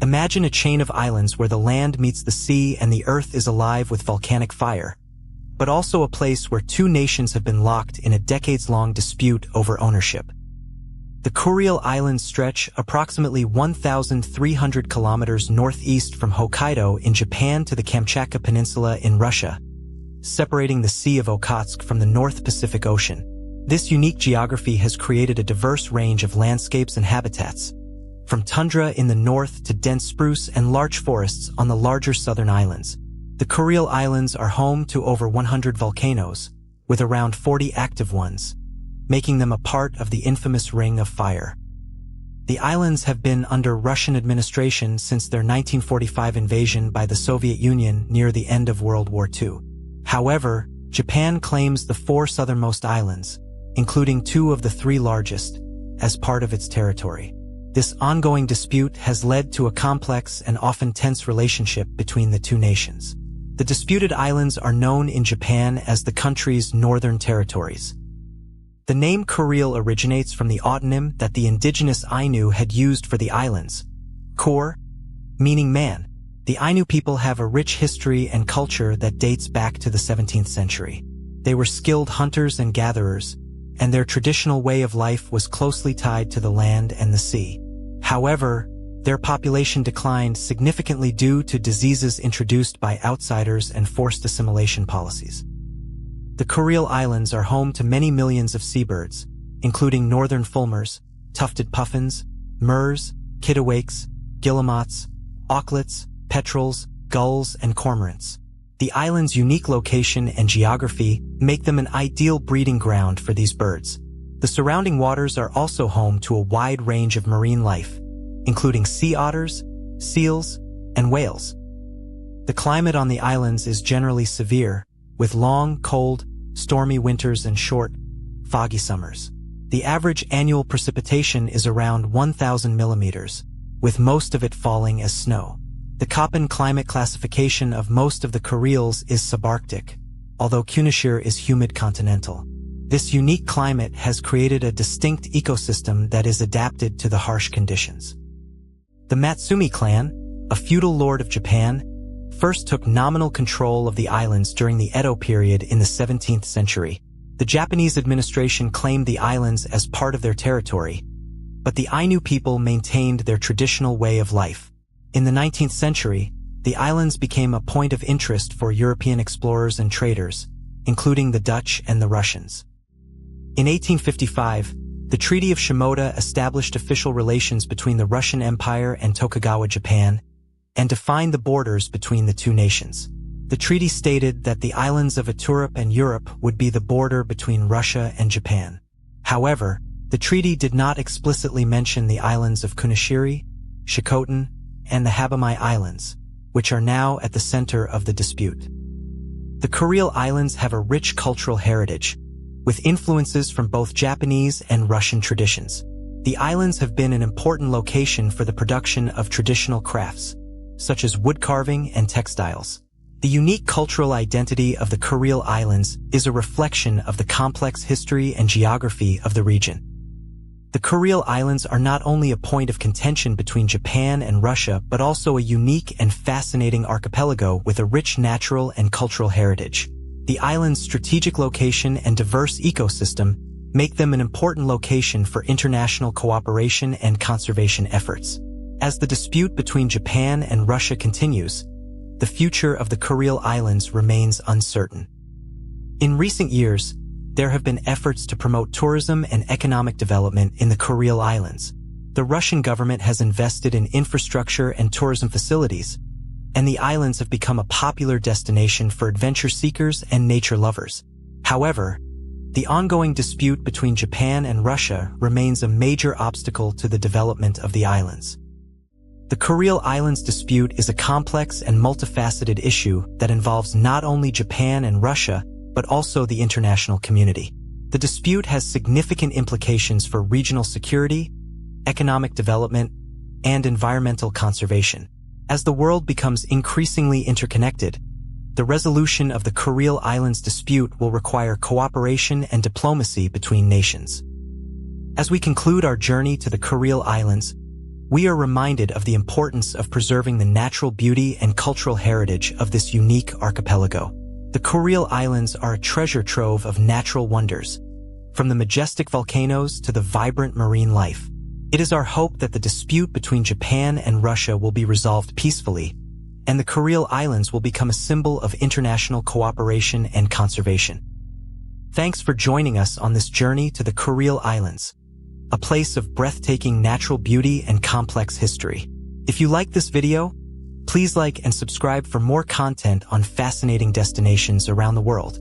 Imagine a chain of islands where the land meets the sea and the earth is alive with volcanic fire, but also a place where two nations have been locked in a decades-long dispute over ownership. The Kuril Islands stretch approximately 1,300 kilometers northeast from Hokkaido in Japan to the Kamchatka Peninsula in Russia, separating the Sea of Okhotsk from the North Pacific Ocean. This unique geography has created a diverse range of landscapes and habitats, from tundra in the north to dense spruce and large forests on the larger southern islands. The Kuril Islands are home to over 100 volcanoes, with around 40 active ones, making them a part of the infamous Ring of Fire. The islands have been under Russian administration since their 1945 invasion by the Soviet Union near the end of World War II. However, Japan claims the four southernmost islands, including two of the three largest, as part of its territory. This ongoing dispute has led to a complex and often tense relationship between the two nations. The disputed islands are known in Japan as the country's northern territories. The name Kuril originates from the autonym that the indigenous Ainu had used for the islands, Kur, meaning man. The Ainu people have a rich history and culture that dates back to the 17th century. They were skilled hunters and gatherers, and their traditional way of life was closely tied to the land and the sea. However, their population declined significantly due to diseases introduced by outsiders and forced assimilation policies. The Kuril Islands are home to many millions of seabirds, including northern fulmars, tufted puffins, murres, kittiwakes, guillemots, auklets, petrels, gulls, and cormorants. The island's unique location and geography make them an ideal breeding ground for these birds. The surrounding waters are also home to a wide range of marine life, including sea otters, seals, and whales. The climate on the islands is generally severe, with long, cold, stormy winters and short, foggy summers. The average annual precipitation is around 1,000 millimeters, with most of it falling as snow. The Köppen climate classification of most of the Kurils is subarctic, although Kunashir is humid continental. This unique climate has created a distinct ecosystem that is adapted to the harsh conditions. The Matsumi clan, a feudal lord of Japan, first took nominal control of the islands during the Edo period in the 17th century. The Japanese administration claimed the islands as part of their territory, but the Ainu people maintained their traditional way of life. In the 19th century, the islands became a point of interest for European explorers and traders, including the Dutch and the Russians. In 1855, the Treaty of Shimoda established official relations between the Russian Empire and Tokugawa Japan, and defined the borders between the two nations. The treaty stated that the islands of Iturup and Europe would be the border between Russia and Japan. However, the treaty did not explicitly mention the islands of Kunashiri, Shikotan, and the Habamai Islands, which are now at the center of the dispute. The Kuril Islands have a rich cultural heritage, with influences from both Japanese and Russian traditions. The islands have been an important location for the production of traditional crafts, such as wood carving and textiles. The unique cultural identity of the Kuril Islands is a reflection of the complex history and geography of the region. The Kuril Islands are not only a point of contention between Japan and Russia, but also a unique and fascinating archipelago with a rich natural and cultural heritage. The island's strategic location and diverse ecosystem make them an important location for international cooperation and conservation efforts. As the dispute between Japan and Russia continues, the future of the Kuril Islands remains uncertain. In recent years, there have been efforts to promote tourism and economic development in the Kuril Islands. The Russian government has invested in infrastructure and tourism facilities, and the islands have become a popular destination for adventure seekers and nature lovers. However, the ongoing dispute between Japan and Russia remains a major obstacle to the development of the islands. The Kuril Islands dispute is a complex and multifaceted issue that involves not only Japan and Russia, but also the international community. The dispute has significant implications for regional security, economic development, and environmental conservation. As the world becomes increasingly interconnected, the resolution of the Kuril Islands dispute will require cooperation and diplomacy between nations. As we conclude our journey to the Kuril Islands, we are reminded of the importance of preserving the natural beauty and cultural heritage of this unique archipelago. The Kuril Islands are a treasure trove of natural wonders, from the majestic volcanoes to the vibrant marine life. It is our hope that the dispute between Japan and Russia will be resolved peacefully, and the Kuril Islands will become a symbol of international cooperation and conservation. Thanks for joining us on this journey to the Kuril Islands, a place of breathtaking natural beauty and complex history. If you like this video, please like and subscribe for more content on fascinating destinations around the world.